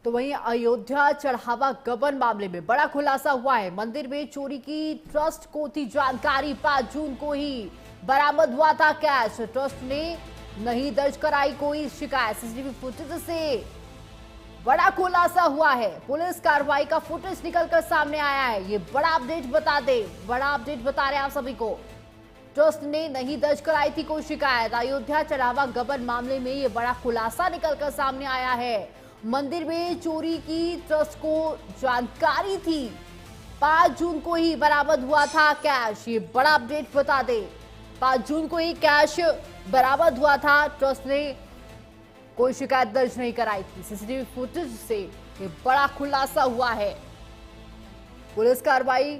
तो वहीं अयोध्या चढ़ावा गबन मामले में बड़ा खुलासा हुआ है। मंदिर में चोरी की ट्रस्ट को थी जानकारी। 5 जून को ही बरामद हुआ था कैश। ट्रस्ट ने नहीं दर्ज कराई कोई शिकायत। सीसीटीवी फुटेज से बड़ा खुलासा हुआ है। पुलिस कार्रवाई का फुटेज निकलकर सामने आया है। ये बड़ा अपडेट बता रहे हैं आप सभी को। ट्रस्ट ने नहीं दर्ज कराई थी कोई शिकायत। अयोध्या चढ़ावा गबन मामले में ये बड़ा खुलासा निकलकर सामने आया है। मंदिर में चोरी की ट्रस्ट को जानकारी थी। 5 जून को ही बरामद हुआ था कैश। ये बड़ा अपडेट बता दे। 5 जून को ही कैश बरामद हुआ था। ट्रस्ट ने कोई शिकायत दर्ज नहीं कराई थी। सीसीटीवी फुटेज से ये बड़ा खुलासा हुआ है। पुलिस कार्रवाई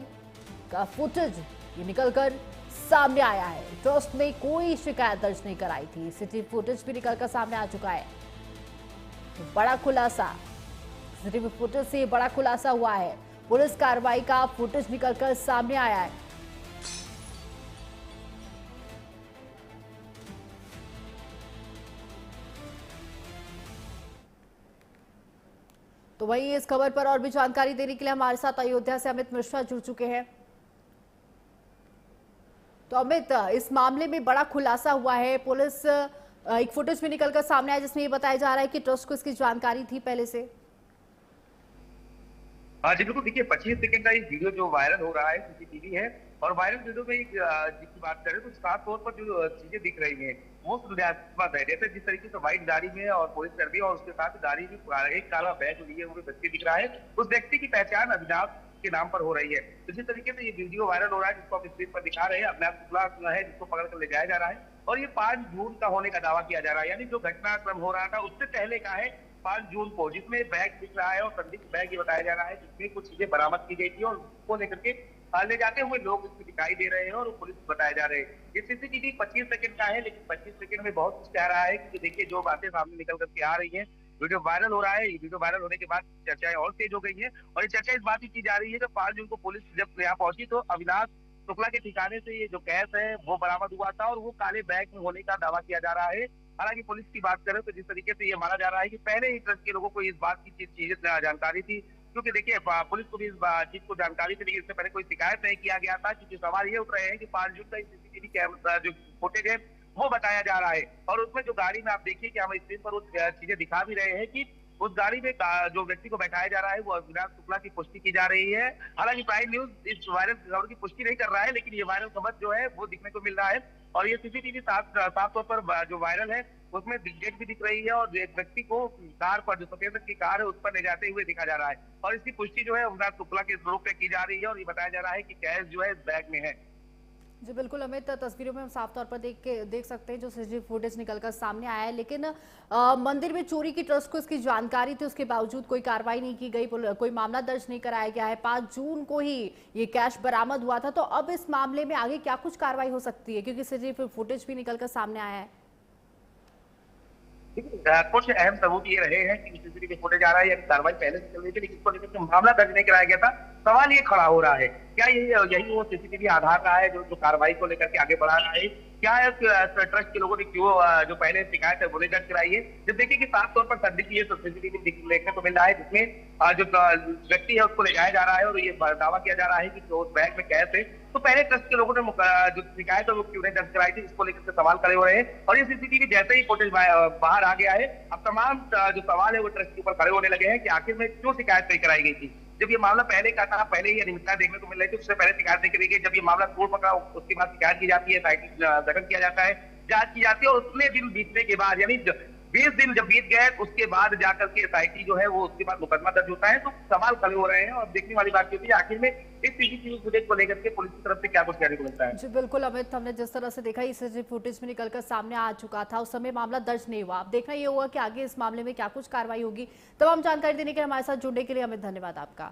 का फुटेज ये निकलकर सामने आया है। ट्रस्ट ने कोई शिकायत दर्ज नहीं कराई थी। सीसीटीवी फुटेज भी निकलकर सामने आ चुका है। बड़ा खुलासा सीसीटीवी फुटेज से बड़ा खुलासा हुआ है। पुलिस कार्रवाई का फुटेज निकलकर सामने आया है। तो वहीं इस खबर पर और भी जानकारी देने के लिए हमारे साथ अयोध्या से अमित मिश्रा जुड़ चुके हैं। तो अमित, इस मामले में बड़ा खुलासा हुआ है। पुलिस एक फुटेज में निकलकर सामने आया जिसमें ये बताया जा रहा है कि ट्रस्ट को इसकी जानकारी थी पहले से। हाँ जी बिल्कुल। देखिए 25 सेकंड का एक वीडियो जो वायरल हो रहा है, सीसीटीवी है, और वायरल वीडियो में एक जिसकी बात करें तो साफ तौर पर जो चीजें दिख रही हैं वो संदेहास्पद है। जैसे जिस तरीके से व्हाइट गाड़ी में और पुलिस कर्मी और उसके साथ गाड़ी में एक काला बैग लिए हुए व्यक्ति दिख रहा है, उस व्यक्ति की पहचान अविनाश के नाम पर हो रही है। इसी तरीके से ये वीडियो वायरल हो रहा है जिसको हम स्क्रीन पर दिखा रहे हैं। अविनाश शुक्ला है जिसको पकड़ कर ले जाया जा रहा है और ये 5 जून का होने का दावा किया जा रहा है। यानी जो घटनाक्रम हो रहा था उससे पहले का है 5 जून को, जिसमें बैग दिख रहा है और संदिग्ध बैग ये बताया जा रहा है जिसमें कुछ चीजें बरामद की गई थी और उसको लेकर के ले जाते हुए लोग इसमें दिखाई दे रहे हैं और पुलिस बताए जा रहे हैं। ये सीसीटीवी 25 सेकंड का है, लेकिन 25 सेकंड में बहुत कुछ कह रहा है कि देखिए जो बातें सामने निकल करके आ रही है। वीडियो वायरल हो रहा है। ये वीडियो वायरल होने के बाद चर्चाएं और तेज हो गई है और ये चर्चा इस बात की जा रही है कि 5 जून को पुलिस जब यहाँ पहुंची तो अविनाश शुक्ला के ठिकाने से ये जो कैश है वो बरामद हुआ था और वो काले बैग में होने का दावा किया जा रहा है। हालांकि पुलिस की बात करें तो जिस तरीके से ये माना जा रहा है कि पहले ही ट्रस्ट के लोगों को इस बात की चीज जानकारी थी, क्योंकि देखिए पुलिस को भी इस चीज को जानकारी थी, लेकिन इससे पहले कोई शिकायत नहीं किया गया था। क्योंकि सवाल ये उठ रहे हैं कि 5 जून का सीसीटीवी कैमरा जो फुटेज है वो बताया जा रहा है और उसमें जो गाड़ी में आप देखिए कि हम स्क्रीन पर वो चीजें दिखा भी रहे हैं कि उस गाड़ी में जो व्यक्ति को बैठाया जा रहा है वो अविनाश शुक्ला की पुष्टि की जा रही है। हालांकि प्राइम न्यूज इस वायरल खबर की पुष्टि नहीं कर रहा है, लेकिन ये वायरल खबर जो है वो दिखने को मिल रहा है और ये सीसीटीवी साफ तौर पर जो वायरल है उसमें गेट भी दिख रही है और एक व्यक्ति को कार पर, जो सफेद रंग की कार है, उस पर ले जाते हुए दिखा जा रहा है और इसकी पुष्टि जो है अविनाश शुक्ला के स्वरूप पे की जा रही है और ये बताया जा रहा है कि कैश जो है इस बैग में है। जी बिल्कुल अमित, तस्वीरों में हम साफ तौर पर देख सकते हैं जो सीसीटीवी फुटेज निकलकर सामने आया है। लेकिन मंदिर में चोरी की ट्रस्ट को इसकी जानकारी थी, उसके बावजूद कोई कार्रवाई नहीं की गई, कोई मामला दर्ज नहीं कराया गया है। 5 जून को ही ये कैश बरामद हुआ था। तो अब इस मामले में आगे क्या कुछ कार्रवाई हो सकती है, क्योंकि सीसीटीवी फुटेज भी निकलकर सामने आया है। कुछ अहम सबूत ये रहे हैं कि सीसीटीवी फुटेज आ रहा है या कार्रवाई पहले से चल रही थी, लेकिन इसको लेकर मामला दर्ज नहीं कराया गया था। सवाल ये खड़ा हो रहा है, क्या यही वो सीसीटीवी आधार रहा है जो कार्रवाई को लेकर के आगे बढ़ा रहा है? क्या ट्रस्ट के लोगों ने क्यों जो पहले शिकायत है वो नहीं दर्ज कराई है? जब देखिए कि साफ तौर पर संदिग्ध ये सीसीटीवी देखने को मिल रहा है जिसमें जो व्यक्ति है उसको ले जाया जा रहा है और ये दावा किया जा रहा है कि जो उस बैग में कैश है, तो पहले ट्रस्ट के लोगों ने जो शिकायत है वो क्यों नहीं दर्ज कराई थी, इसको लेकर के सवाल खड़े हो रहे हैं। और ये सीसीटीवी जैसे ही फुटेज बाहर आ गया है, अब तमाम जो सवाल है वो ट्रस्ट के ऊपर खड़े होने लगे हैं कि आखिर में क्यों शिकायत नहीं कराई गई थी। जब ये मामला पहले का था, पहले ही अनियमितता देखने को मिल रही थी, उससे पहले शिकायत नहीं करी गई। जब ये मामला तोड़ पकड़ा उसके बाद शिकायत की जाती है, गठन किया जाता है, जांच की जाती है और उतने दिन बीतने के बाद यानी 20 दिन जब बीत गए उसके बाद जाकर के एसआईटी जो है वो उसके बाद मुकदमा दर्ज होता है। तो सवाल खड़े हो रहे हैं और देखने वाली बात होती है आखिर में इस सीसीटीवी फुटेज को लेकर के पुलिस की तरफ से क्या कुछ कहने को मिलता है। जी बिल्कुल अमित, हमने जिस तरह से देखा इस फुटेज में निकलकर सामने आ चुका था, उस समय मामला दर्ज नहीं हुआ। अब देखना ये होगा कि आगे इस मामले में क्या कुछ कार्रवाई होगी। तमाम जानकारी देने के लिए हमारे साथ जुड़ने के लिए अमित धन्यवाद आपका।